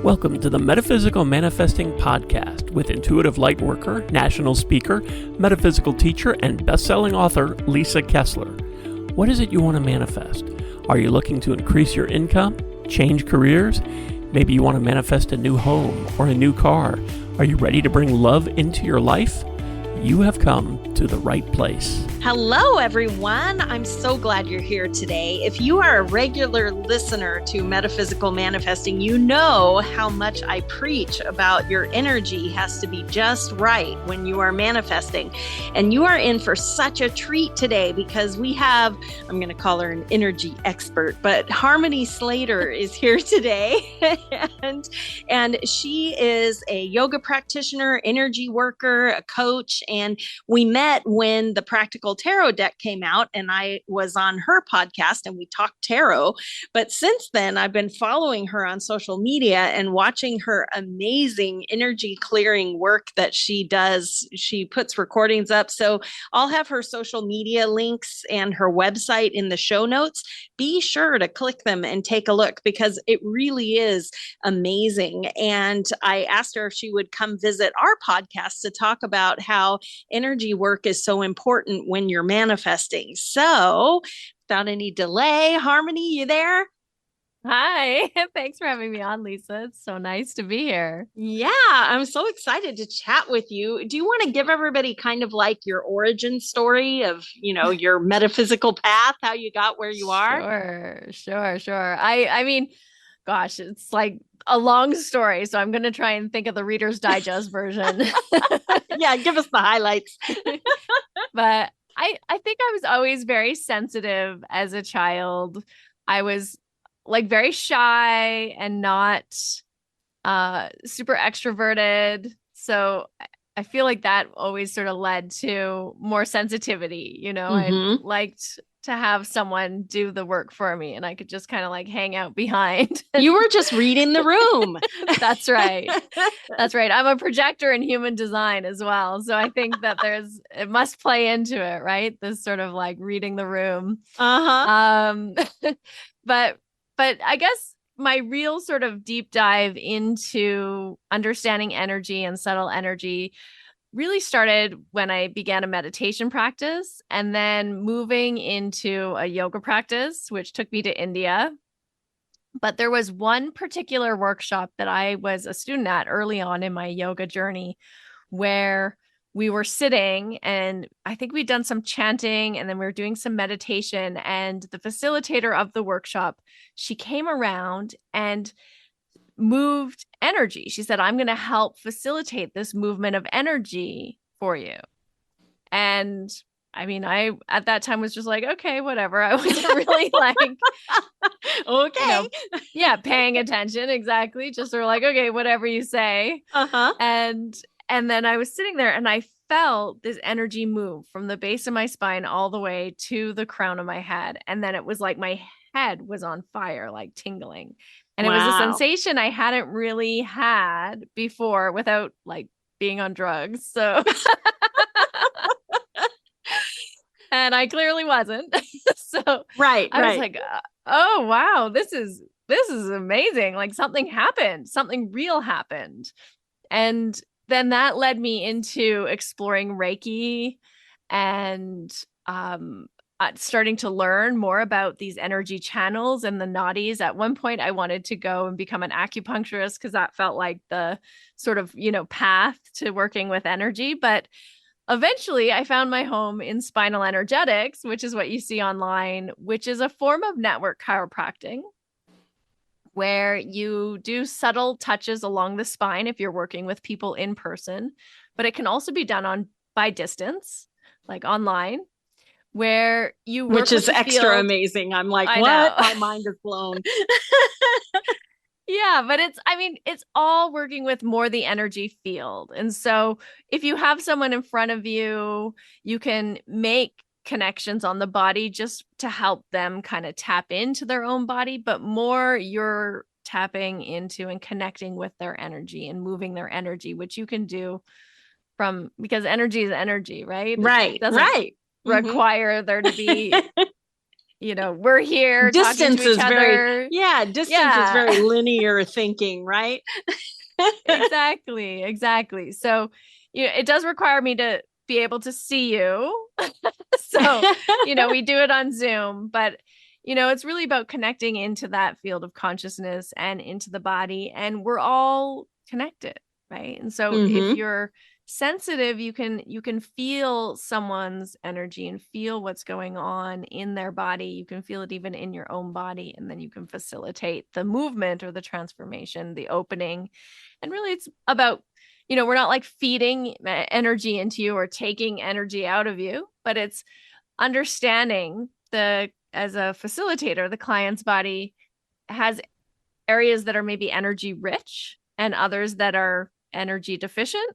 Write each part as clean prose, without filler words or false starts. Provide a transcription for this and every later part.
Welcome to the Metaphysical Manifesting Podcast with intuitive lightworker, national speaker, metaphysical teacher, and best-selling author Lisa Kessler. What is it you want to manifest? Are you looking to increase your income, change careers? Maybe you want to manifest a new home or a new car. Are you ready to bring love into your life? You have come to the right place. Hello, everyone. I'm so glad you're here today. If you are a regular listener to Metaphysical Manifesting, you know how much I preach about your energy has to be just right when you are manifesting. And you are in for such a treat today because we have, I'm going to call her an energy expert, but Harmony Slater is here today. and she is a yoga practitioner, energy worker, a coach, and we met when the Practical Tarot deck came out and I was on her podcast and we talked tarot. But since then, I've been following her on social media and watching her amazing energy clearing work that she does. She puts recordings up. So I'll have her social media links and her website in the show notes. Be sure to click them and take a look because it really is amazing. And I asked her if she would come visit our podcast to talk about how energy work is so important when you're manifesting. So without any delay, Harmony, you there? Hi, thanks for having me on, Lisa. It's so nice to be here. Yeah, I'm so excited to chat with you. Do you want to give everybody kind of like your origin story of, your metaphysical path, how you got where you are? Sure. I mean, gosh, it's like a long story. So I'm going to try and think of the Reader's Digest version. Yeah, give us the highlights. But I think I was always very sensitive as a child. I was like very shy and not super extroverted. So I feel like that always sort of led to more sensitivity. I liked to have someone do the work for me and I could just kind of like hang out behind. You were just reading the room. That's right. I'm a projector in human design as well. So I think that it must play into it, right? This sort of like reading the room. But I guess my real sort of deep dive into understanding energy and subtle energy really started when I began a meditation practice and then moving into a yoga practice, which took me to India. But there was one particular workshop that I was a student at early on in my yoga journey where we were sitting and I think we'd done some chanting and then we were doing some meditation, and the facilitator of the workshop, she came around and moved energy. She said, I'm going to help facilitate this movement of energy for you. And I mean, I at that time was just like, okay, whatever. I wasn't really like, okay. Paying attention. Exactly. Just sort of like, okay, whatever you say. And then I was sitting there and I felt this energy move from the base of my spine all the way to the crown of my head. And then it was like my head was on fire, like tingling. And It was a sensation I hadn't really had before without like being on drugs. So, and I clearly wasn't. So I was like, oh, wow, this is amazing. Like something happened, something real happened. And then that led me into exploring Reiki and starting to learn more about these energy channels and the nadis. At one point, I wanted to go and become an acupuncturist because that felt like the sort of, path to working with energy. But eventually, I found my home in Spinal Energetics, which is what you see online, which is a form of network chiropractic, where you do subtle touches along the spine if you're working with people in person, but it can also be done by distance, like online, where you work which is extra field. Amazing. I'm like, what? My mind is blown. Yeah, but it's all working with more the energy field. And so if you have someone in front of you, you can make connections on the body just to help them kind of tap into their own body, but more you're tapping into and connecting with their energy and moving their energy, which you can do because energy is energy, right? Right. It doesn't require there to be we're here distance talking to each other. Distance is very linear thinking, right? Exactly. So, it does require me to be able to see you. So, we do it on Zoom, but it's really about connecting into that field of consciousness and into the body, and we're all connected, right? And so if you're sensitive, you can feel someone's energy and feel what's going on in their body. You can feel it even in your own body, and then you can facilitate the movement or the transformation, the opening. And really it's about, we're not like feeding energy into you or taking energy out of you, but it's understanding as a facilitator, the client's body has areas that are maybe energy rich and others that are energy deficient.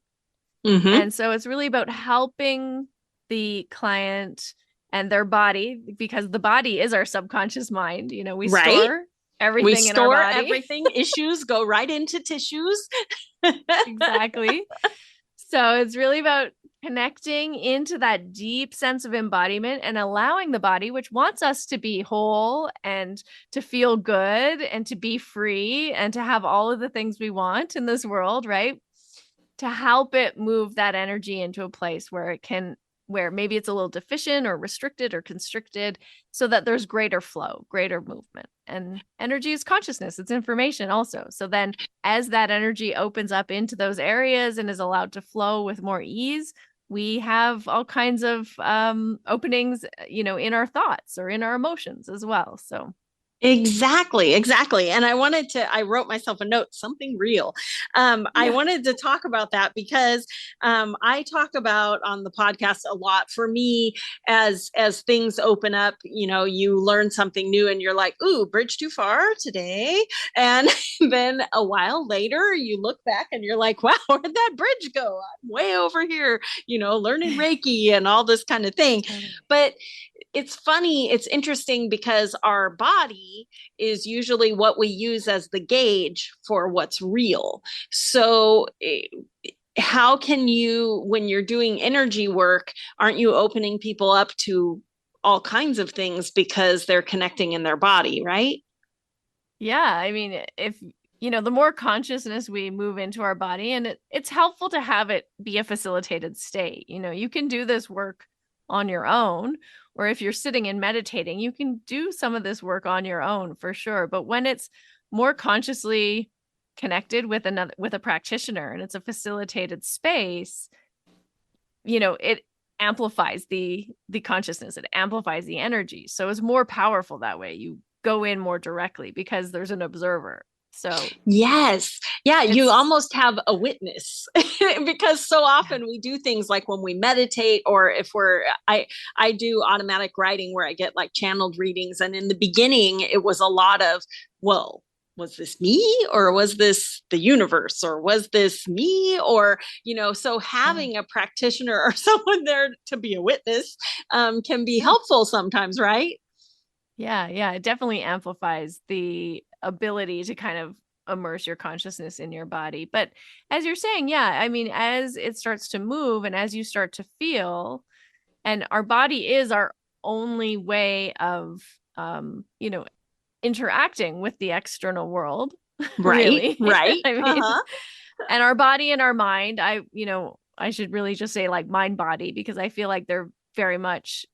And so it's really about helping the client and their body, because the body is our subconscious mind. We store everything in our body. Everything. Issues go right into tissues. Exactly. So it's really about connecting into that deep sense of embodiment and allowing the body, which wants us to be whole and to feel good and to be free and to have all of the things we want in this world, right? To help it move that energy into a place where where maybe it's a little deficient or restricted or constricted, so that there's greater flow, greater movement. And energy is consciousness, it's information also. So then as that energy opens up into those areas and is allowed to flow with more ease, we have all kinds of openings, in our thoughts or in our emotions as well. So Exactly. And I wrote myself a note, something real. I wanted to talk about that because I talk about on the podcast a lot. For me, as things open up, you learn something new and you're like, ooh, bridge too far today. And then a while later, you look back and you're like, wow, where'd that bridge go? I'm way over here, learning Reiki and all this kind of thing. But it's funny, it's interesting because our body is usually what we use as the gauge for what's real. So how can you, when you're doing energy work, aren't you opening people up to all kinds of things because they're connecting in their body, right? Yeah, I mean, if the more consciousness we move into our body, and it's helpful to have it be a facilitated state. You can do this work on your own, or if you're sitting and meditating, you can do some of this work on your own for sure. But when it's more consciously connected with a practitioner and it's a facilitated space, it amplifies the consciousness, it amplifies the energy. So it's more powerful that way. You go in more directly because there's an observer. So yes. Yeah. You almost have a witness because so often we do things like when we meditate, or if I do automatic writing where I get like channeled readings. And in the beginning, it was a lot of, well, was this me, or was this the universe, or was this me? Or, so having a practitioner or someone there to be a witness can be helpful sometimes, right? Yeah. It definitely amplifies the ability to kind of immerse your consciousness in your body. But as you're saying, I mean, as it starts to move and as you start to feel, and our body is our only way of, interacting with the external world. Right. Really. Right. I mean, and our body and our mind, I should really just say like mind body, because I feel like they're very much,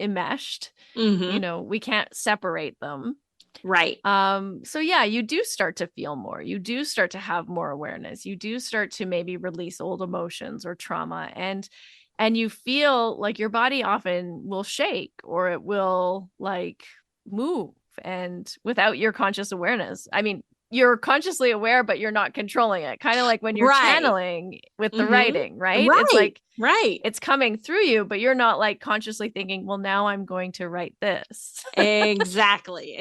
enmeshed. We can't separate them. Right. So you do start to feel more. You do start to have more awareness. You do start to maybe release old emotions or trauma, and you feel like your body often will shake, or it will like move, and without your conscious awareness. I mean, you're consciously aware, but you're not controlling it. Kind of like when you're channeling with the writing, right? It's like, it's coming through you, but you're not like consciously thinking, well, now I'm going to write this. Exactly.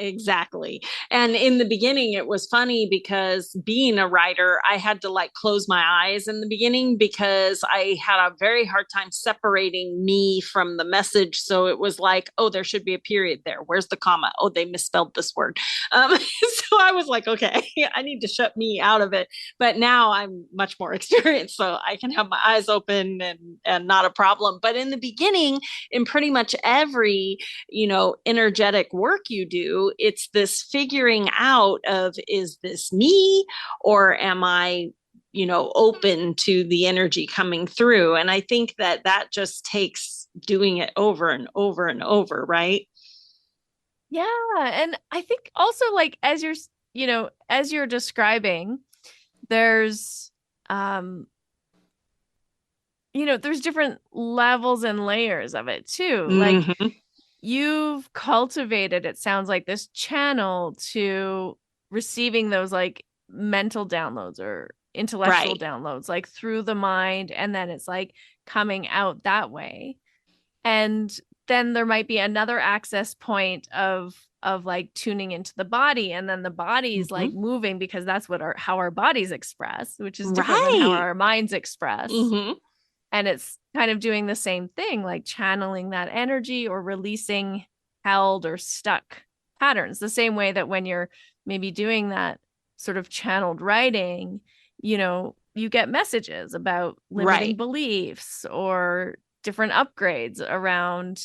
And in the beginning, it was funny because being a writer, I had to like close my eyes in the beginning because I had a very hard time separating me from the message. So it was like, oh, there should be a period there. Where's the comma? Oh, they misspelled this word. So I was like, okay, I need to shut me out of it. But now I'm much more experienced, so I can have my eyes open and and not a problem. But in the beginning, in pretty much every, energetic work you do, it's this figuring out of, is this me, or am I, open to the energy coming through? And I think that just takes doing it over and over and over, right? Yeah. And I think also, like, as you're describing, there's there's different levels and layers of it too. Like, you've cultivated, it sounds like, this channel to receiving those like mental downloads or intellectual downloads, like through the mind, and then it's like coming out that way. And then there might be another access point of like tuning into the body, and then the body's like moving, because that's how our bodies express, which is different than how our minds express. And it's kind of doing the same thing, like channeling that energy or releasing held or stuck patterns, the same way that when you're maybe doing that sort of channeled writing, you get messages about limiting beliefs or different upgrades around,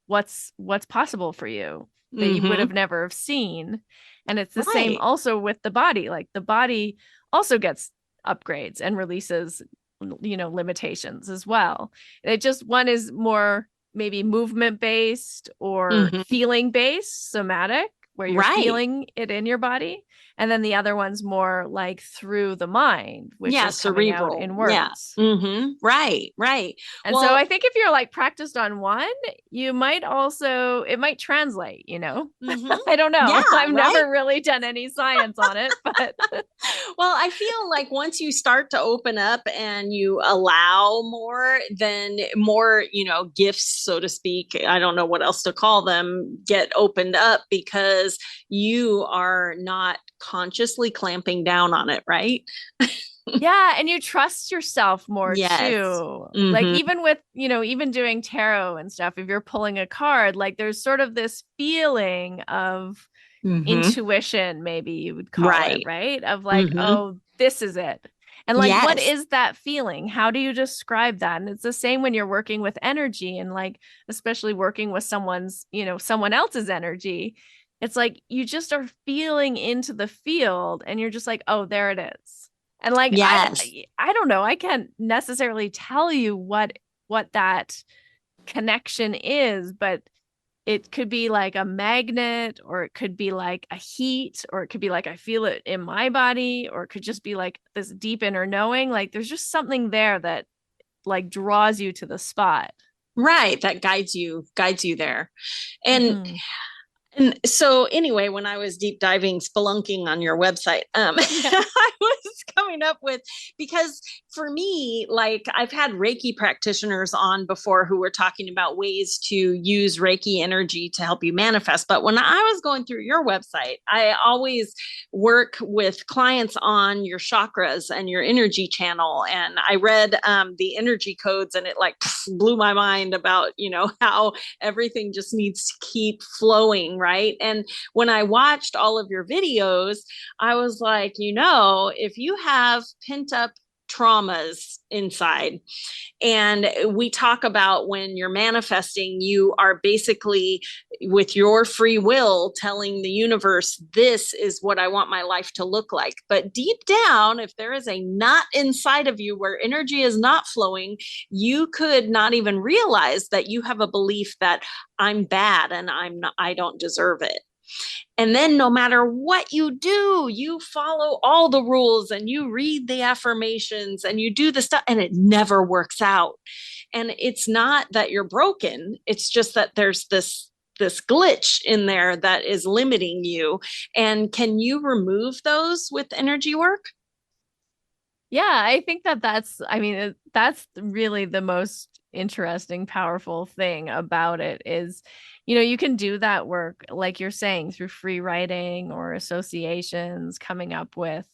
what's possible for you that you would have never have seen. And it's the same also with the body. Like, the body also gets upgrades and releases, limitations as well. It just, one is more maybe movement based or feeling based, somatic, where you're feeling it in your body. And then the other one's more like through the mind, which is cerebral, coming out in words. Yeah. Right. And so I think if you're like practiced on one, you might also, it might translate, I don't know. Yeah, I've never really done any science on it, but. Well, I feel like once you start to open up and you allow more, then more, gifts, so to speak, I don't know what else to call them, get opened up, because you are not consciously clamping down on it, right? Yeah. And you trust yourself more too. Like, even with, even doing tarot and stuff, if you're pulling a card, like, there's sort of this feeling of intuition, maybe you would call it, right? Of like, oh, this is it. And like, what is that feeling? How do you describe that? And it's the same when you're working with energy, and like, especially working with someone else's energy. It's like, you just are feeling into the field, and you're just like, oh, there it is. And like, I don't know, I can't necessarily tell you what that connection is, but it could be like a magnet, or it could be like a heat, or it could be like, I feel it in my body, or it could just be like this deep inner knowing. Like, there's just something there that like draws you to the spot. Right. That guides you there. And and so anyway, when I was deep diving, spelunking on your website, I was coming up with, because for me, like, I've had Reiki practitioners on before who were talking about ways to use Reiki energy to help you manifest. But when I was going through your website, I always work with clients on your chakras and your energy channel. And I read the energy codes, and it like blew my mind about, how everything just needs to keep flowing. Right. And when I watched all of your videos, I was like, if you have pent up traumas inside, and we talk about when you're manifesting, you are basically, with your free will, telling the universe, this is what I want my life to look like. But deep down, if there is a knot inside of you where energy is not flowing, you could not even realize that you have a belief that I'm bad and I don't deserve it. And then no matter what you do, you follow all the rules and you read the affirmations and you do the stuff, and it never works out. And it's not that you're broken. It's just that there's this glitch in there that is limiting you. And can you remove those with energy work? Yeah, I think that's really the most interesting, powerful thing about it is, you can do that work, like you're saying, through free writing or associations, coming up with,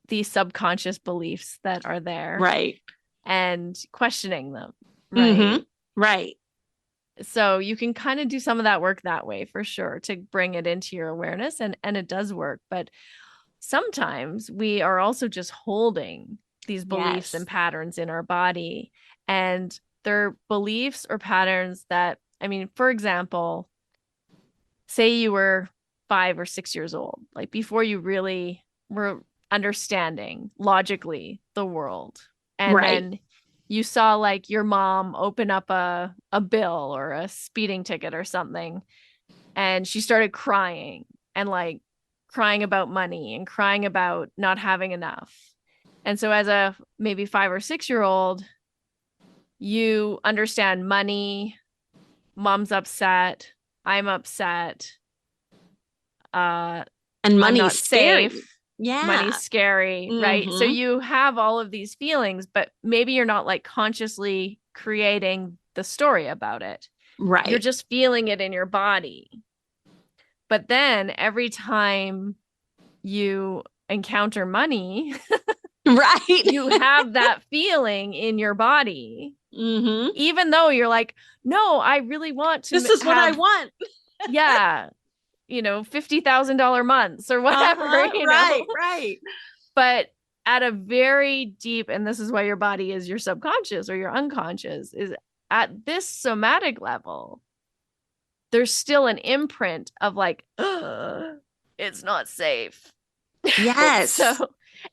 these subconscious beliefs that are there. Right. And questioning them. Right. Right. So you can kind of do some of that work that way, for sure, to bring it into your awareness, and it does work. But sometimes we are also just holding these beliefs and patterns in our body. And they're beliefs or patterns that, I mean, for example, say you were 5 or 6 years old, like before you really were understanding logically the world. And then you saw like your mom open up a bill or a speeding ticket or something, and she started crying and like crying about money and crying about not having enough. And so as a maybe 5 or 6 year old, you understand money, mom's upset, I'm upset, and money's scary. Safe. Yeah. Money's scary, right? So you have all of these feelings, but maybe you're not like consciously creating the story about it. Right. You're just feeling it in your body. But then every time you encounter money, right, you have that feeling in your body. Even though you're like, no, I really want to. This is what I want. Yeah. $50,000 months or whatever. Right. But at a very deep, and this is why your body is your subconscious or your unconscious, is at this somatic level, there's still an imprint of like, it's not safe. Yes.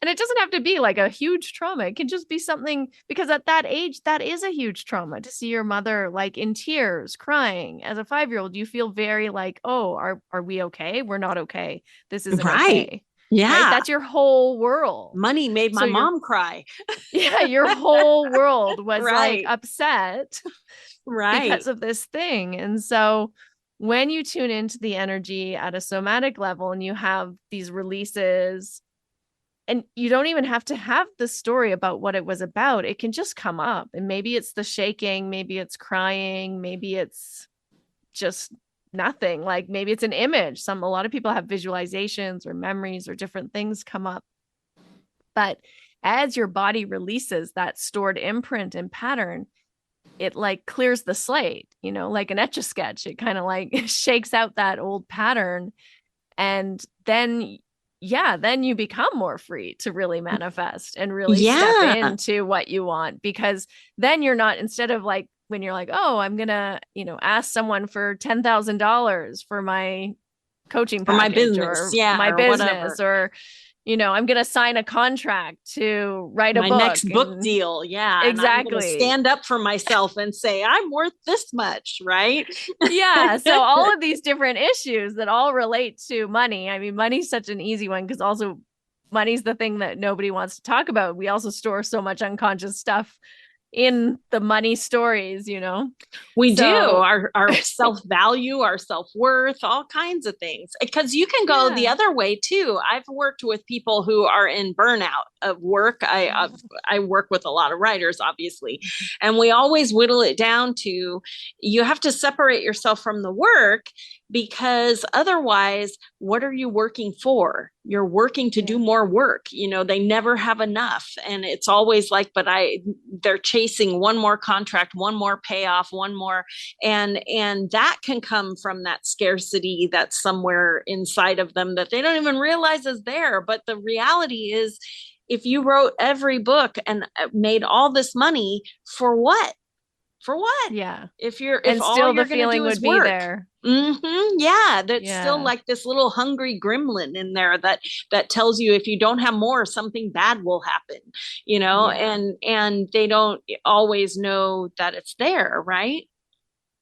And it doesn't have to be like a huge trauma. It can just be something, because at that age, that is a huge trauma to see your mother like in tears, crying. As a 5-year-old, you feel very like, oh, are we okay? We're not okay. This isn't okay. Yeah. Right? That's your whole world. Money made my mom cry. Yeah. Your whole world was like upset because of this thing. And so when you tune into the energy at a somatic level and you have these releases, and you don't even have to have the story about what it was about. It can just come up. And maybe it's the shaking, maybe it's crying, maybe it's just nothing. Like maybe it's an image. A lot of people have visualizations or memories or different things come up. But as your body releases that stored imprint and pattern, it like clears the slate, like an Etch-a-Sketch. It kind of like shakes out that old pattern. And then you become more free to really manifest and really step into what you want, because then you're not, instead of like when you're like, oh, I'm going to, ask someone for $10,000 for my coaching package, my business, my or business, whatever. or, I'm going to sign a contract to write a book. My next book deal. Yeah. Exactly. And I'm going to stand up for myself and say, I'm worth this much. Right. Yeah. So all of these different issues that all relate to money. I mean, money's such an easy one because also money's the thing that nobody wants to talk about. We also store so much unconscious stuff in the money stories, we do our self-value, our self-worth, all kinds of things, because you can go the other way too. I've worked with people who are in burnout of work. I work with a lot of writers, obviously, and we always whittle it down to, you have to separate yourself from the work, because otherwise, what are you working for? You're working to do more work. They never have enough. And it's always like, they're chasing one more contract, one more payoff, one more. And that can come from that scarcity that's somewhere inside of them that they don't even realize is there. But the reality is, if you wrote every book and made all this money, for what? For what? Yeah. If all still the feeling would be there. Yeah. That's still like this little hungry gremlin in there that tells you if you don't have more, something bad will happen, and they don't always know that it's there. Right.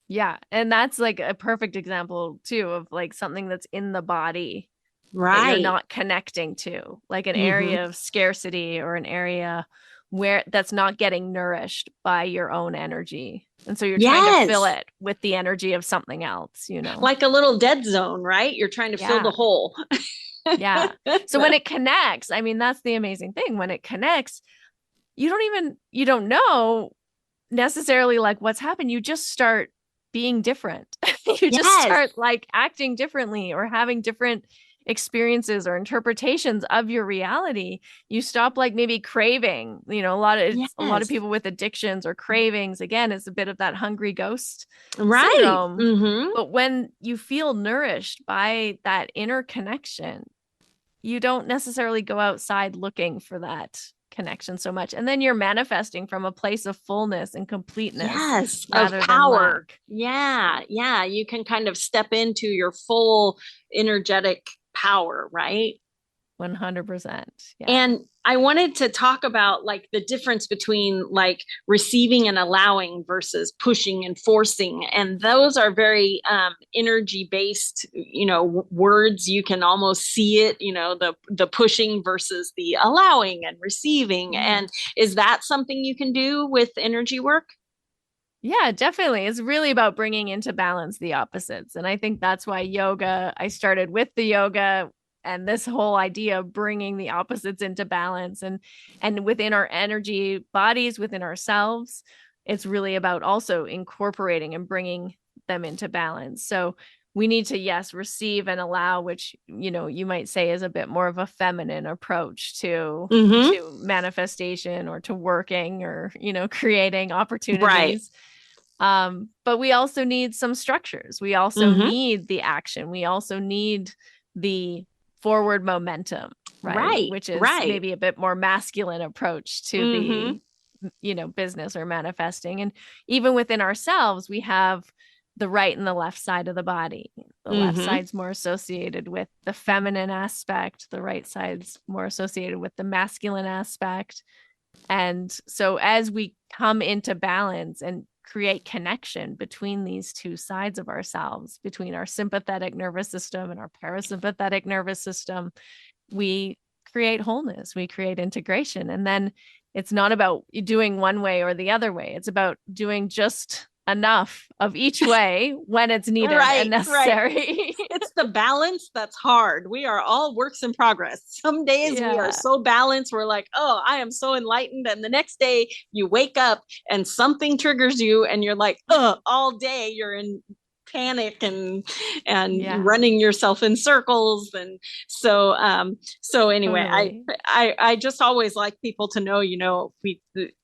Yeah. And that's like a perfect example too of like something that's in the body. Right. That you're not connecting to, like an area of scarcity or an area where that's not getting nourished by your own energy. And so you're trying to fill it with the energy of something else, like a little dead zone, right? You're trying to fill the hole. Yeah. So when it connects, I mean, that's the amazing thing. When it connects, you don't know necessarily like what's happened. You just start being different. You just start like acting differently or having different experiences or interpretations of your reality. You stop like maybe craving, a lot of people with addictions or cravings, again, it's a bit of that hungry ghost syndrome. But when you feel nourished by that inner connection, you don't necessarily go outside looking for that connection so much. And then you're manifesting from a place of fullness and completeness. Yes, rather of power. than lack. Yeah, yeah. You can kind of step into your full energetic power, right? 100%. Yeah. And I wanted to talk about like the difference between like receiving and allowing versus pushing and forcing. And those are very energy based, words. You can almost see it, the pushing versus the allowing and receiving. And is that something you can do with energy work? Yeah, definitely. It's really about bringing into balance the opposites. And I think that's why I started with the yoga and this whole idea of bringing the opposites into balance and within our energy bodies, within ourselves. It's really about also incorporating and bringing them into balance. So we need to, yes, receive and allow, which, you might say is a bit more of a feminine approach to manifestation or to working or, creating opportunities. Right. But we also need some structures. We also need the action. We also need the forward momentum, right? Which is maybe a bit more masculine approach to the, business or manifesting. And even within ourselves, we have the right and the left side of the body. The left side's more associated with the feminine aspect. The right side's more associated with the masculine aspect. And so as we come into balance and create connection between these two sides of ourselves, between our sympathetic nervous system and our parasympathetic nervous system, we create wholeness, we create integration. And then it's not about doing one way or the other way. It's about doing just enough of each way when it's needed and necessary. Right. It's the balance that's hard. We are all works in progress. Some days we are so balanced. We're like, oh, I am so enlightened. And the next day you wake up and something triggers you and you're like, all day you're in panic and running yourself in circles. And so anyway, totally. I just always like people to know,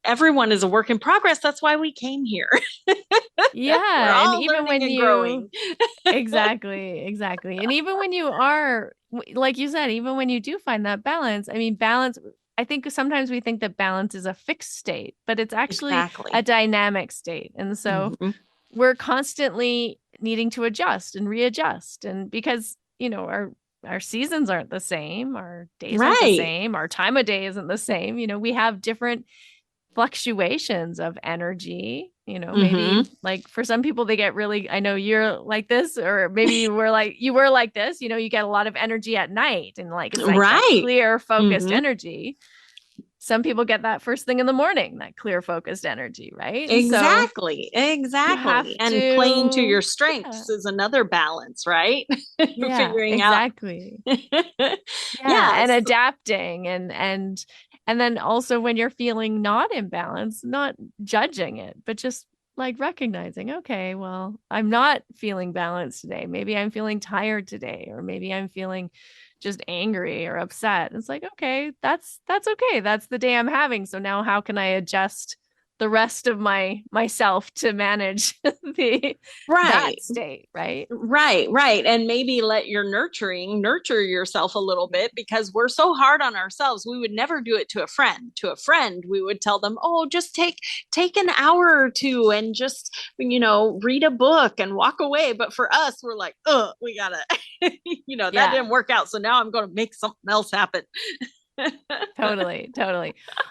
everyone is a work in progress. That's why we came here. Yeah. And even when you growing. Exactly. And even when you are, like you said, even when you do find that balance, balance, I think sometimes we think that balance is a fixed state, but it's actually a dynamic state. And so we're constantly needing to adjust and readjust. And because, our seasons aren't the same, our days aren't the same, our time of day isn't the same, we have different fluctuations of energy, maybe like for some people they get really, I know you're like this, or maybe you were like this, you get a lot of energy at night and like it's like that clear focused energy. Some people get that first thing in the morning, that clear focused energy, right? Exactly. And playing to your strengths is another balance, right? Figuring out. And adapting and then also when you're feeling not in balance, not judging it, but just like recognizing, okay, well, I'm not feeling balanced today. Maybe I'm feeling tired today, or maybe I'm feeling just angry or upset. It's like, okay, that's okay. That's the day I'm having. So now how can I adjust the rest of myself to manage that state, right? Right. And maybe let your nurture yourself a little bit, because we're so hard on ourselves. We would never do it to a friend. To a friend, we would tell them, oh, just take an hour or two and just, read a book and walk away. But for us, we're like, oh, we gotta, that didn't work out. So now I'm going to make something else happen. Totally.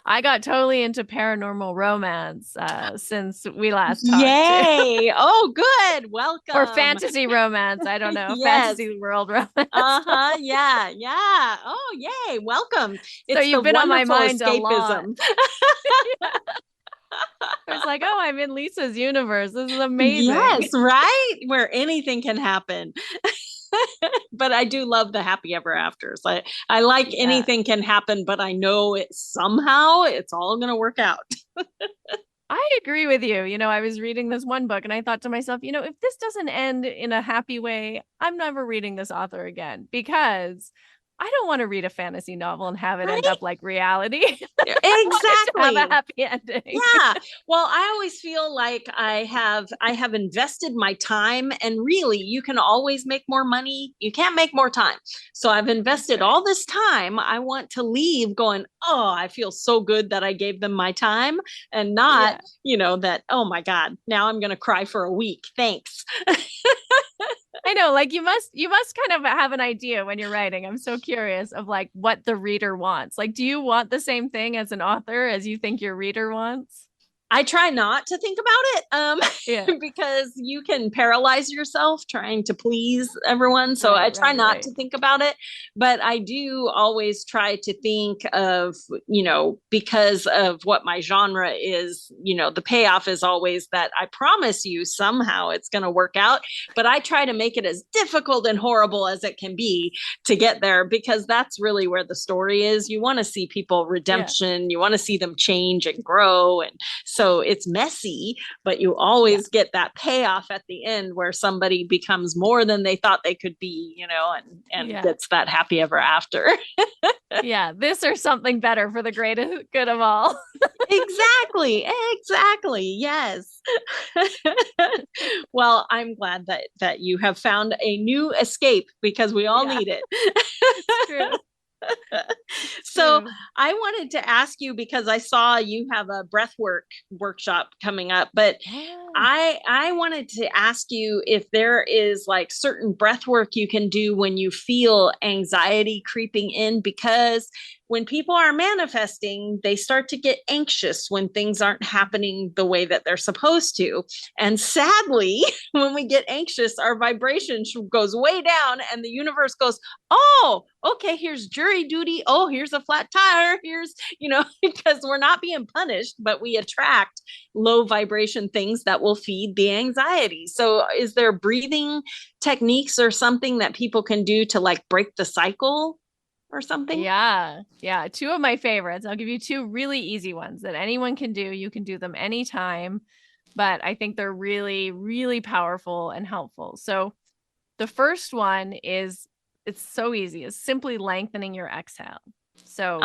I got totally into paranormal romance since we last talked. Yay! Oh, good. Welcome. Or fantasy romance. I don't know. Fantasy world romance. Yeah. Oh, yay! Welcome. So you've been on my mind escapism. It's like, oh, I'm in Lisa's universe. This is amazing. Yes, right? Where anything can happen. But I do love the happy ever afters. I like anything can happen, but I know it's all going to work out. I agree with you. I was reading this one book and I thought to myself, if this doesn't end in a happy way, I'm never reading this author again, because I don't want to read a fantasy novel and have it end up like reality. Exactly. Have a happy ending. Yeah. Well, I always feel like I have invested my time, and really you can always make more money. You can't make more time. So I've invested all this time. I want to leave going, oh, I feel so good that I gave them my time, and not, that, oh my God, now I'm going to cry for a week. Thanks. I know, like you must kind of have an idea when you're writing. I'm so curious of like what the reader wants. Like, do you want the same thing as an author as you think your reader wants? I try not to think about it because you can paralyze yourself trying to please everyone. So I try not to think about it. But I do always try to think of, because of what my genre is, the payoff is always that I promise you somehow it's going to work out. But I try to make it as difficult and horrible as it can be to get there, because that's really where the story is. You want to see people redemption. You want to see them change and grow. And so it's messy, but you always get that payoff at the end where somebody becomes more than they thought they could be, and gets that happy ever after. This or something better for the greatest good of all. Exactly. Yes. Well, I'm glad that you have found a new escape, because we all need it. It's true. So I wanted to ask you, because I saw you have a breathwork workshop coming up, but I wanted to ask you if there is like certain breathwork you can do when you feel anxiety creeping in, because when people are manifesting, they start to get anxious when things aren't happening the way that they're supposed to. And sadly, when we get anxious, our vibration goes way down, and the universe goes, oh, okay, here's jury duty. Oh, here's a flat tire. Here's, because we're not being punished, but we attract low vibration things that will feed the anxiety. So is there breathing techniques or something that people can do to like break the cycle or something? Yeah. Two of my favorites. I'll give you two really easy ones that anyone can do. You can do them anytime, but I think they're really, really powerful and helpful. So the first one is, it's so easy. It's simply lengthening your exhale. So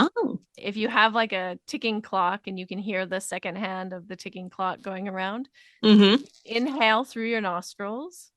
if you have like a ticking clock and you can hear the second hand of the ticking clock going around, inhale through your nostrils.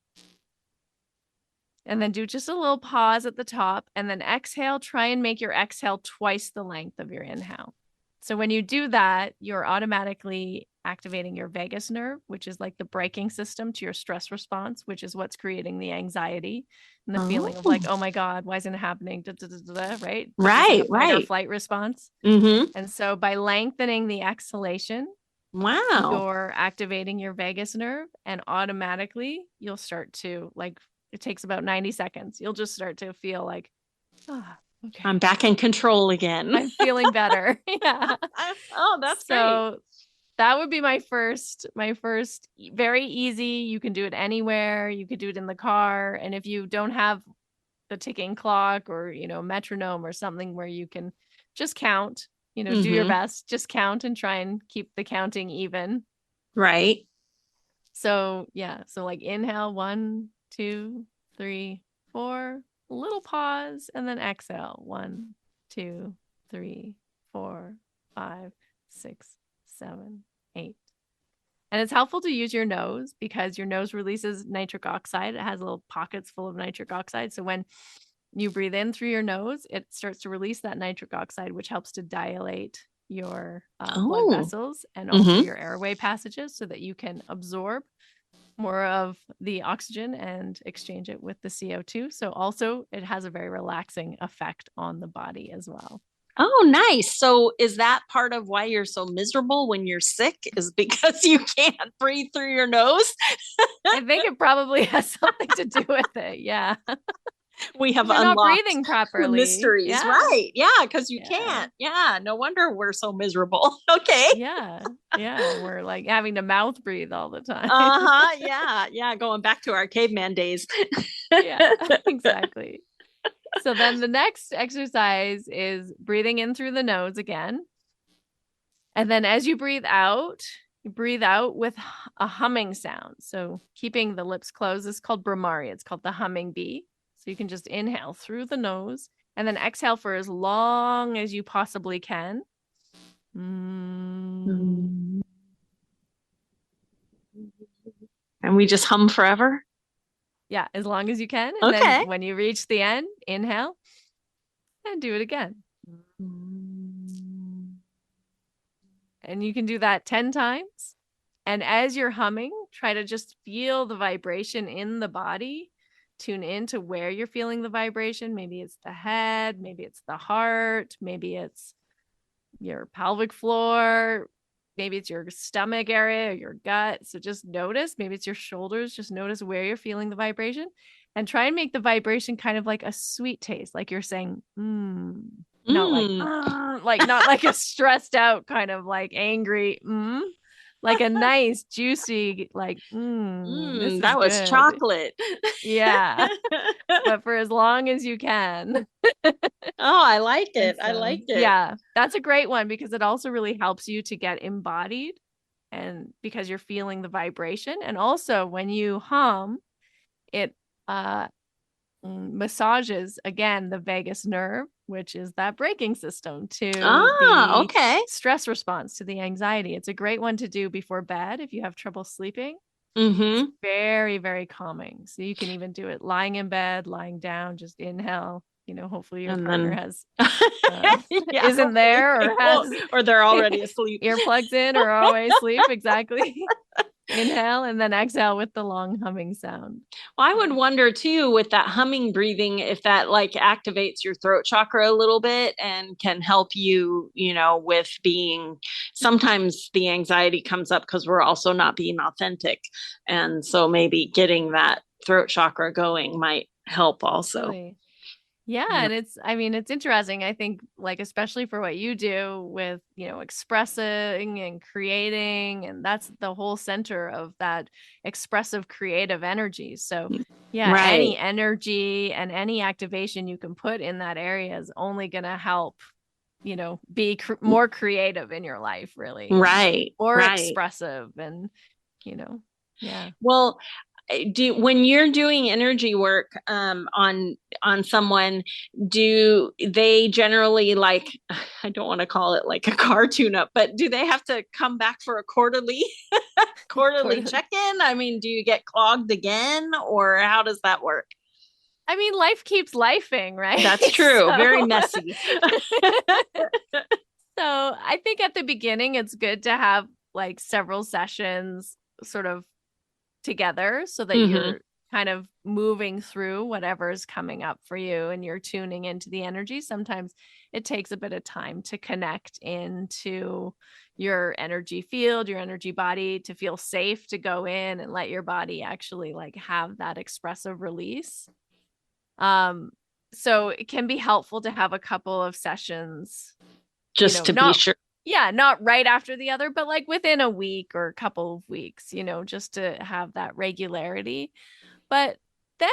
And then do just a little pause at the top, and then exhale. Try and make your exhale twice the length of your inhale. So when you do that, you're automatically activating your vagus nerve, which is like the braking system to your stress response, which is what's creating the anxiety and the feeling of like, oh my God, why isn't it happening? Right? Right. Fight or flight response. And so by lengthening the exhalation, you're activating your vagus nerve, and automatically you'll start to like, it takes about 90 seconds. You'll just start to feel like, okay, I'm back in control again. I'm feeling better. Oh, that's so great. That would be my first, very easy. You can do it anywhere. You could do it in the car. And if you don't have the ticking clock or, metronome or something where you can just count, do your best, just count and try and keep the counting even. Right. So so like inhale 1, 2, 3, 4, a little pause, and then exhale 1, 2, 3, 4, 5, 6, 7, 8. And it's helpful to use your nose, because your nose releases nitric oxide. It has little pockets full of nitric oxide. So when you breathe in through your nose, it starts to release that nitric oxide, which helps to dilate your blood vessels and also your airway passages, so that you can absorb more of the oxygen and exchange it with the CO2. So also it has a very relaxing effect on the body as well. Oh, nice. So is that part of why you're so miserable when you're sick, is because you can't breathe through your nose? I think it probably has something to do with it. Yeah. We have You're not breathing properly. Mysteries, right? Yeah, because you can't. Yeah, no wonder we're so miserable. Okay. Yeah, we're like having to mouth breathe all the time. Yeah. Going back to our caveman days. Yeah, exactly. So then the next exercise is breathing in through the nose again, and then as you breathe out with a humming sound. So keeping the lips closed is called Brahmari. It's called the humming bee. So you can just inhale through the nose and then exhale for as long as you possibly can. And we just hum forever? Yeah, as long as you can. And then when you reach the end, inhale and do it again. And you can do that 10 times. And as you're humming, try to just feel the vibration in the body. Tune into where you're feeling the vibration. Maybe it's the head, maybe it's the heart, maybe it's your pelvic floor, maybe it's your stomach area or your gut. So just notice, maybe it's your shoulders. Just notice where you're feeling the vibration and try and make the vibration kind of like a sweet taste, like you're saying, not like not like a stressed out kind of like angry, like a nice juicy like this that was good. chocolate. Yeah. But for as long as you can. I like it. I like it. Yeah, that's a great one because it also really helps you to get embodied, and because you're feeling the vibration. And also when you hum, it massages again the vagus nerve, which is that braking system to the stress response, to the anxiety. It's a great one to do before bed if you have trouble sleeping. It's very, very calming. So you can even do it lying in bed, lying down, just inhale. Hopefully your partner has isn't there or they're already asleep. Earplugs in or always asleep. Exactly. Inhale and then exhale with the long humming sound. Well, I would wonder too, with that humming breathing, if that like activates your throat chakra a little bit and can help you, with being, sometimes the anxiety comes up because we're also not being authentic. And so maybe getting that throat chakra going might help also. Really? Yeah. And it's interesting. I think like, especially for what you do with, expressing and creating, and that's the whole center of that expressive creative energy. So any energy and any activation you can put in that area is only going to help, be more creative in your life, really. Right. More expressive and, Well, when you're doing energy work on someone, do they generally, like, I don't want to call it like a car tune-up, but do they have to come back for a quarterly check-in? I mean, do you get clogged again, or how does that work? I mean, life keeps lifing, right? That's true. Very messy. So I think at the beginning, it's good to have like several sessions sort of together so that you're kind of moving through whatever's coming up for you and you're tuning into the energy. Sometimes it takes a bit of time to connect into your energy field, your energy body, to feel safe to go in and let your body actually like have that expressive release. So it can be helpful to have a couple of sessions just to be sure. Yeah, not right after the other, but like within a week or a couple of weeks, just to have that regularity. But then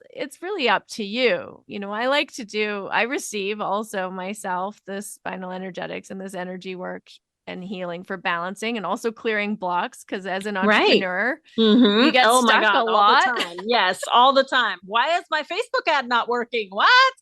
it's really up to you. I receive also myself this spinal energetics and this energy work and healing for balancing and also clearing blocks. Because as an entrepreneur, you get stuck a lot. All the time. Yes, all the time. Why is my Facebook ad not working? What?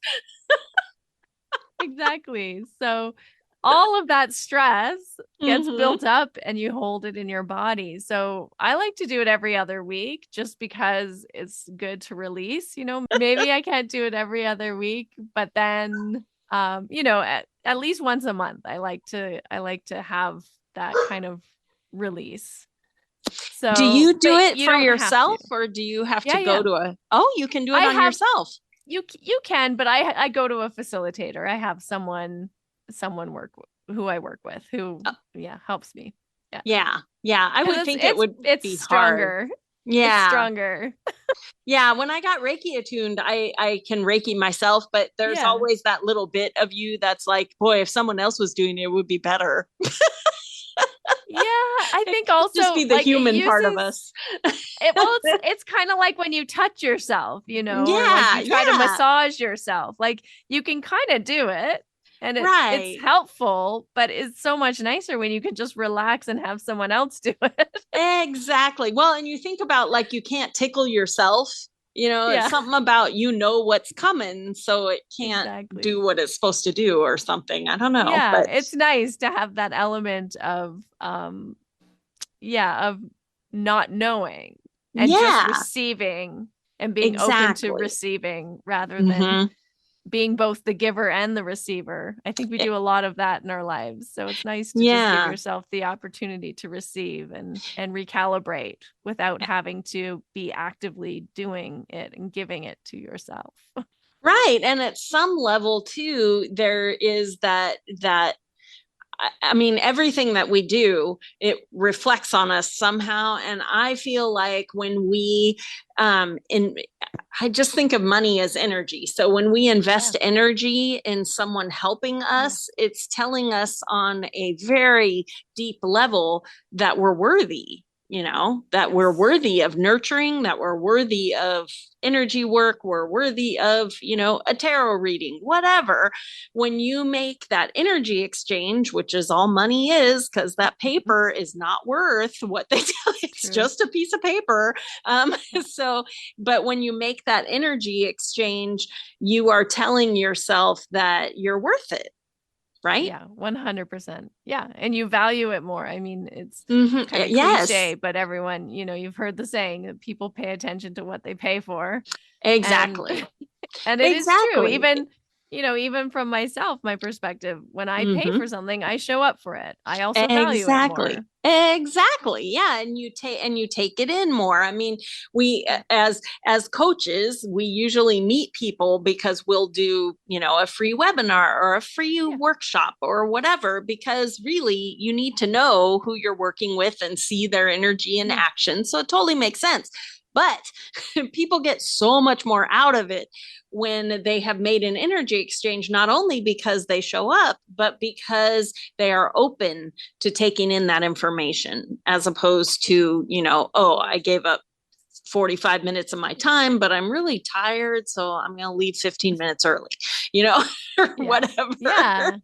Exactly. So all of that stress gets built up and you hold it in your body. So I like to do it every other week just because it's good to release. Maybe I can't do it every other week, but then, at least once a month, I like to have that kind of release. So do you do it for yourself or do you have to go to you can do it yourself? You can, but I go to a facilitator. I have someone who I work with who helps me. Yeah. I would think it's be stronger. Hard. Yeah. It's stronger. Yeah. When I got Reiki attuned, I can Reiki myself, but there's always that little bit of you that's like, boy, if someone else was doing it, it would be better. Yeah, I think also just be the human part of us. It's kind of like when you touch yourself, you try to massage yourself. Like you can kind of do it. And it's helpful, but it's so much nicer when you can just relax and have someone else do it. Exactly. Well, and you think about like you can't tickle yourself It's something about, what's coming, so it can't do what it's supposed to do or something. I don't know. Yeah, but it's nice to have that element of of not knowing and just receiving and being open to receiving rather than being both the giver and the receiver. I think we do a lot of that in our lives. So it's nice to just give yourself the opportunity to receive and recalibrate without having to be actively doing it and giving it to yourself. Right. And at some level too, there is that I mean, everything that we do, it reflects on us somehow. And I feel like when we, I just think of money as energy. So when we invest energy in someone helping us, it's telling us on a very deep level that we're worthy, that we're worthy of nurturing, that we're worthy of energy work, we're worthy of, a tarot reading, whatever. When you make that energy exchange, which is all money is, because that paper is not worth what they tell you, it's just a piece of paper. But when you make that energy exchange, you are telling yourself that you're worth it. Right? Yeah, 100%. Yeah. And you value it more. I mean, it's kind of cliche, but everyone, you've heard the saying that people pay attention to what they pay for. Exactly. And it is true. Even from myself, my perspective, when I pay for something, I show up for it. I also value it more. Exactly. Yeah. And you take it in more. I mean, we, as coaches, we usually meet people because we'll do, a free webinar or a free workshop or whatever, because really you need to know who you're working with and see their energy in action. So it totally makes sense. But people get so much more out of it when they have made an energy exchange, not only because they show up, but because they are open to taking in that information, as opposed to, I gave up 45 minutes of my time, but I'm really tired, so I'm going to leave 15 minutes early, or whatever. Yeah.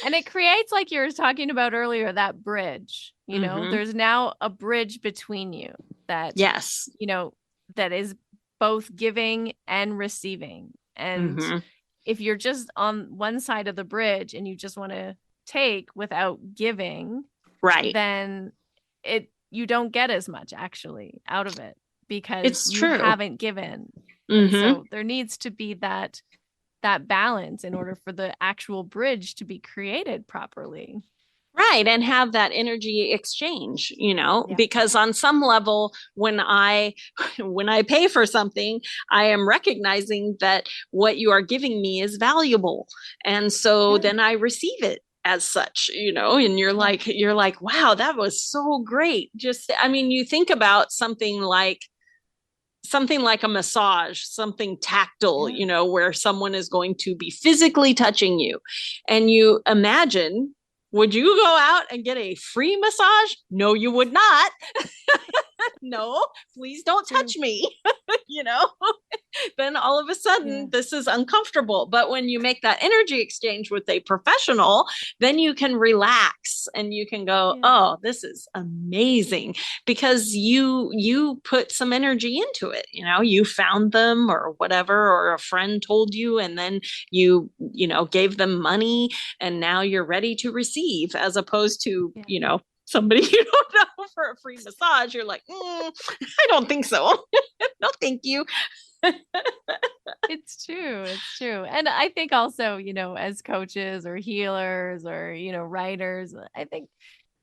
And it creates, like you were talking about earlier, that bridge, there's now a bridge between you that, that is both giving and receiving. And if you're just on one side of the bridge and you just want to take without giving, then you don't get as much actually out of it, because you haven't given. So there needs to be that balance in order for the actual bridge to be created properly. Right. And have that energy exchange, because on some level, when I pay for something, I am recognizing that what you are giving me is valuable. And so then I receive it as such, and you're like, wow, that was so great. Just, I mean, you think about something like a massage, something tactile, where someone is going to be physically touching you, and you imagine, would you go out and get a free massage? No, you would not. No, please don't touch me. Then all of a sudden this is uncomfortable. But when you make that energy exchange with a professional, then you can relax and you can go, oh, this is amazing, because you put some energy into it. You found them or whatever, or a friend told you, and then you gave them money, and now you're ready to receive, as opposed to, somebody you don't know for a free massage. You're like, I don't think so. No, thank you. It's true. And I think also, as coaches or healers or, writers, I think,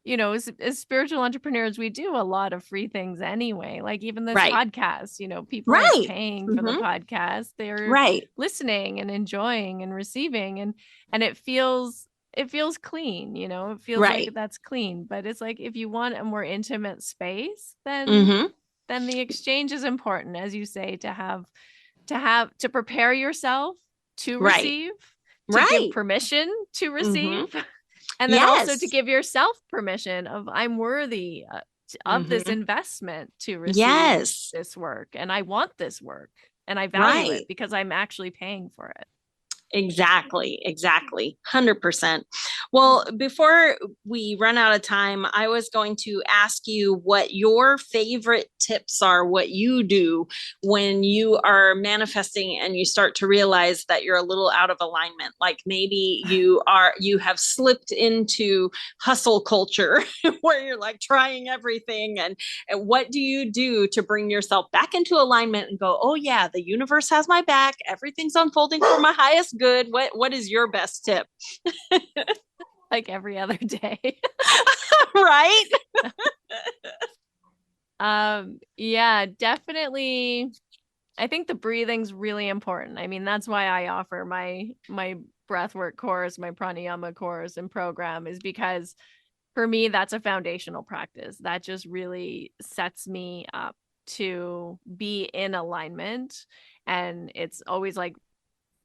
as spiritual entrepreneurs, we do a lot of free things anyway. Like even this podcast, people are paying for the podcast. They're listening and enjoying and receiving, and it feels clean, it feels like that's clean. But it's like, if you want a more intimate space, then the exchange is important, as you say, to prepare yourself to receive, to give permission to receive, and then also to give yourself permission of, I'm worthy of this investment to receive this work, and I want this work, and I value it because I'm actually paying for it. Exactly. 100%. Well, before we run out of time, I was going to ask you what your favorite tips are, what you do when you are manifesting and you start to realize that you're a little out of alignment. Like maybe you have slipped into hustle culture where you're like trying everything. And what do you do to bring yourself back into alignment and go, oh yeah, the universe has my back. Everything's unfolding for my highest good. What is your best tip? Like every other day. Right? Yeah, definitely. I think the breathing's really important. I mean, that's why I offer my breathwork course, my pranayama course and program, is because for me, that's a foundational practice that just really sets me up to be in alignment. And it's always like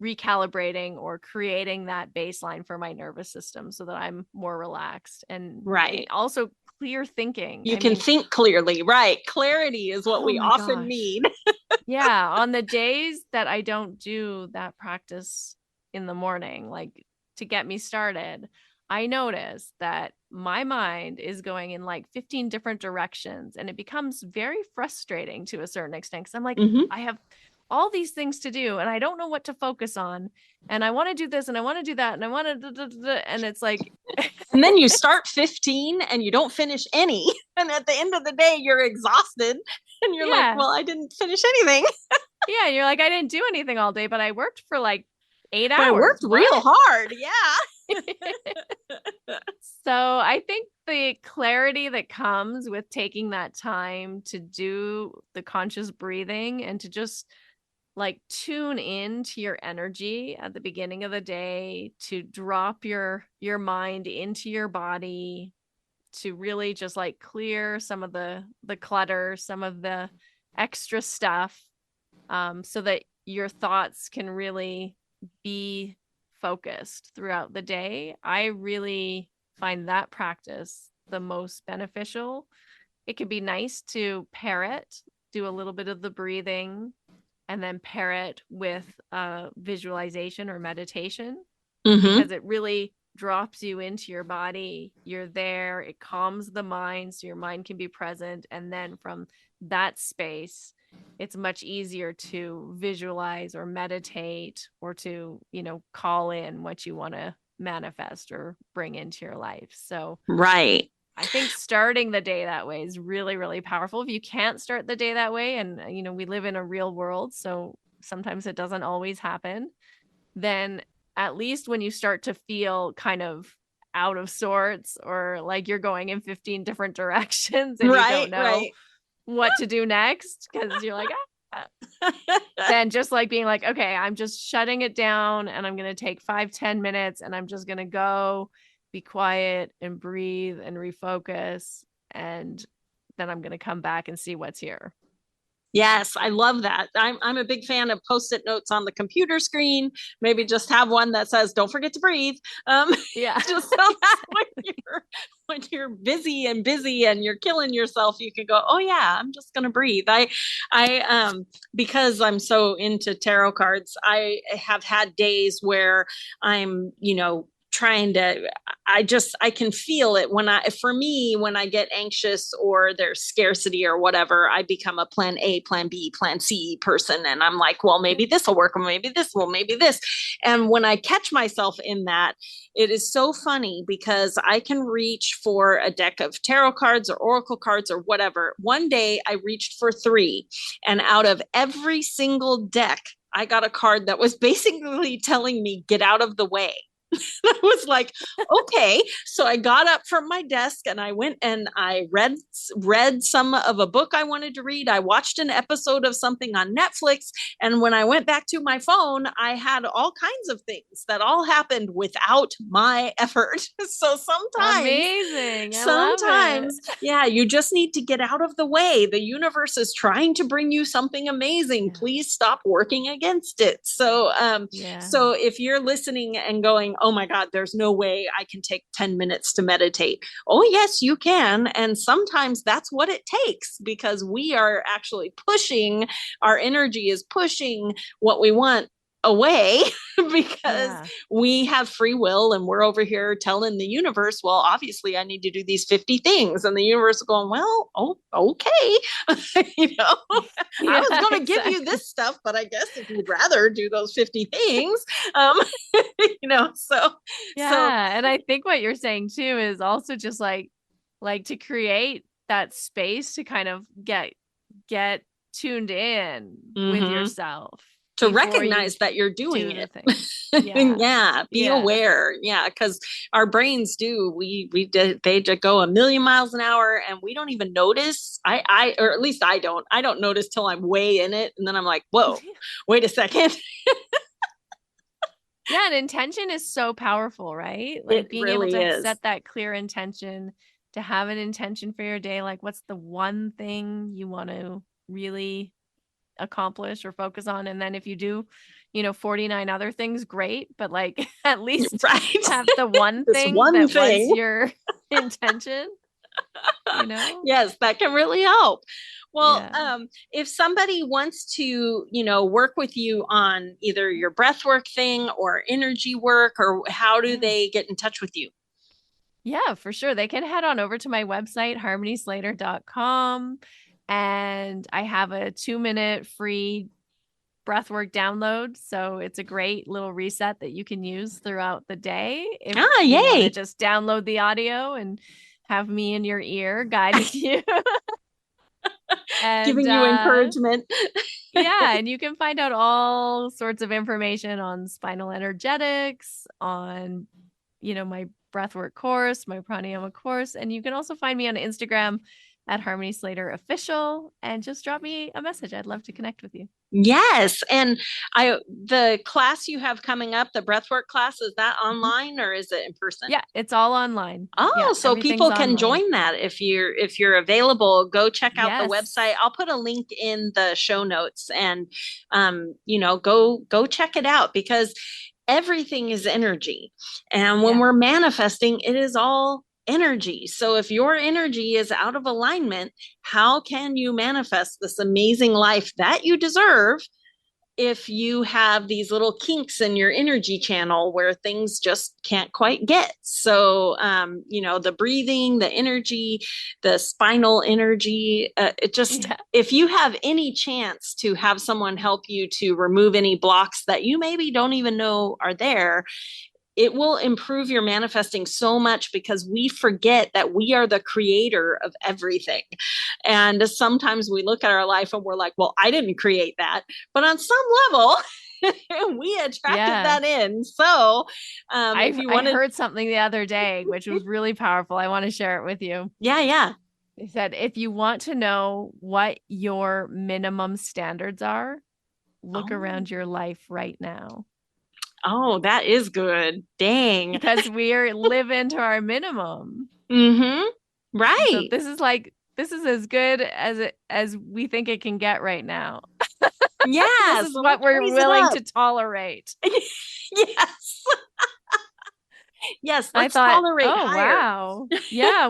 recalibrating or creating that baseline for my nervous system so that I'm more relaxed and also clear thinking. You can think clearly, right? Clarity is what we often need. Yeah. On the days that I don't do that practice in the morning, like to get me started, I notice that my mind is going in like 15 different directions, and it becomes very frustrating to a certain extent. Cause I'm like, I have all these things to do and I don't know what to focus on. And I want to do this and I want to do that. And I want to, and it's like, and then you start 15 and you don't finish any. And at the end of the day, you're exhausted and you're like, well, I didn't finish anything. Yeah. You're like, I didn't do anything all day, but I worked for like 8 hours. I worked real hard. Yeah. So I think the clarity that comes with taking that time to do the conscious breathing and to just like tune in to your energy at the beginning of the day, to drop your mind into your body, to really just like clear some of the clutter, some of the extra stuff, so that your thoughts can really be focused throughout the day. I really find that practice the most beneficial. It could be nice to pair it, do a little bit of the breathing, and then pair it with visualization or meditation, because it really drops you into your body. You're there. It calms the mind so your mind can be present. And then from that space, it's much easier to visualize or meditate or to, call in what you want to manifest or bring into your life. So, right. I think starting the day that way is really, really powerful. If you can't start the day that way, and, we live in a real world, so sometimes it doesn't always happen, then at least when you start to feel kind of out of sorts or like you're going in 15 different directions and you don't know what to do next because you're like, then just like being like, okay, I'm just shutting it down and I'm going to take 5-10 minutes and I'm just going to go be quiet and breathe and refocus. And then I'm going to come back and see what's here. Yes, I love that. I'm a big fan of Post-it notes on the computer screen. Maybe just have one that says, "Don't forget to breathe." Just so that when you're busy and you're killing yourself, you can go, "Oh yeah, I'm just gonna breathe." I because I'm so into tarot cards, I have had days where I'm, trying to, I can feel it when I get anxious or there's scarcity or whatever, I become a plan A, plan B, plan C person. And I'm like, well, maybe this will work, or maybe this will, maybe this. And when I catch myself in that, it is so funny because I can reach for a deck of tarot cards or oracle cards or whatever. One day I reached for 3, and out of every single deck, I got a card that was basically telling me, get out of the way. I was like, okay. So I got up from my desk and I went and I read some of a book I wanted to read. I watched an episode of something on Netflix. And when I went back to my phone, I had all kinds of things that all happened without my effort. So sometimes, amazing. Sometimes, yeah, you just need to get out of the way. The universe is trying to bring you something amazing. Please stop working against it. So, so if you're listening and going, oh my God, there's no way I can take 10 minutes to meditate. Oh, yes, you can. And sometimes that's what it takes, because we are actually pushing, our energy is pushing what we want away because we have free will and we're over here telling the universe, well, obviously I need to do these 50 things. And the universe is going, well, okay. I was going to give you this stuff, but I guess if you'd rather do those 50 things, so. And I think what you're saying too is also just like to create that space to kind of get tuned in with yourself. To recognize that you're doing it. Be aware. Yeah. Cause our brains they just go a million miles an hour and we don't even notice. Or at least I don't notice till I'm way in it. And then I'm like, whoa, wait a second. Yeah. And intention is so powerful, right? Like it being really able to is. set that clear intention, to have an intention for your day. Like what's the one thing you want to really accomplish or focus on, and then if you do 49 other things, great, but like at least have the one thing was your intention. Yes, that can really help. Well, if somebody wants to work with you on either your breathwork thing or energy work, or how do they get in touch with you? Yeah, for sure. They can head on over to my website, harmonyslater.com. And I have a 2-minute free breathwork download. So it's a great little reset that you can use throughout the day. If you want to just download the audio and have me in your ear guiding you. And, giving you encouragement. And you can find out all sorts of information on Spinal Energetics, on, my breathwork course, my pranayama course. And you can also find me on Instagram at Harmony Slater Official, and just drop me a message. I'd love to connect with you. Yes. And the class you have coming up, the breathwork class, is that online or is it in person? Yeah, it's all online. So people can join that. If you're available, go check out the website. I'll put a link in the show notes, and go check it out, because everything is energy. And when we're manifesting, it is all energy. So if your energy is out of alignment, how can you manifest this amazing life that you deserve if you have these little kinks in your energy channel where things just can't quite get? So, the breathing, the energy, the spinal energy, if you have any chance to have someone help you to remove any blocks that you maybe don't even know are there, it will improve your manifesting so much, because we forget that we are the creator of everything. And sometimes we look at our life and we're like, well, I didn't create that. But on some level, we attracted that in. So I heard something the other day, which was really powerful. I want to share it with you. Yeah. They said, if you want to know what your minimum standards are, look around your life right now. Oh, that is good. Dang. Because we live into our minimum. Mm-hmm. Right. So this is as good as we think it can get right now. Yes. This is what we're willing to tolerate. Yes. Yes, let's tolerate higher. Wow. Yeah,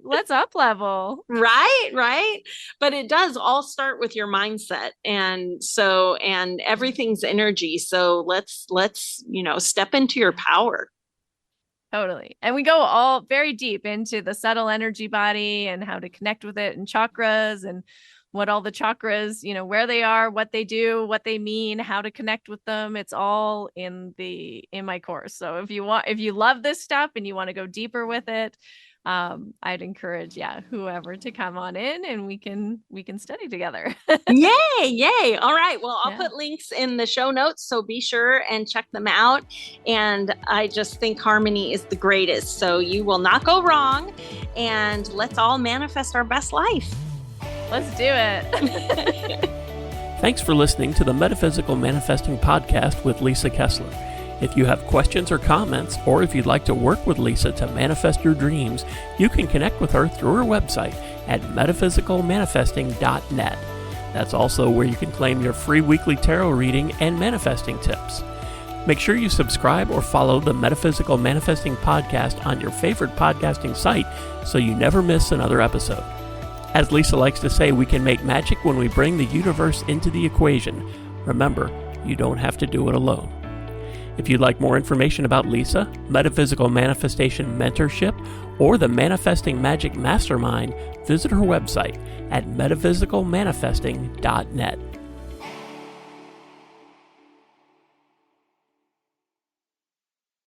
let's up level. Right. But it does all start with your mindset. And everything's energy. So let's step into your power. Totally. And we go all very deep into the subtle energy body and how to connect with it, and chakras, and what all the chakras, where they are, what they do, what they mean, how to connect with them. It's all in my course. So if you love this stuff and you want to go deeper with it, I'd encourage, whoever to come on in, and we can study together. Yay. All right. Well, I'll put links in the show notes, so be sure and check them out. And I just think Harmony is the greatest. So you will not go wrong, and let's all manifest our best life. Let's do it. Thanks for listening to the Metaphysical Manifesting Podcast with Lisa Kessler. If you have questions or comments, or if you'd like to work with Lisa to manifest your dreams, you can connect with her through her website at metaphysicalmanifesting.net. That's also where you can claim your free weekly tarot reading and manifesting tips. Make sure you subscribe or follow the Metaphysical Manifesting Podcast on your favorite podcasting site so you never miss another episode. As Lisa likes to say, we can make magic when we bring the universe into the equation. Remember, You don't have to do it alone. If you'd like more information about Lisa, Metaphysical Manifestation Mentorship, or the Manifesting Magic Mastermind, visit her website at metaphysicalmanifesting.net.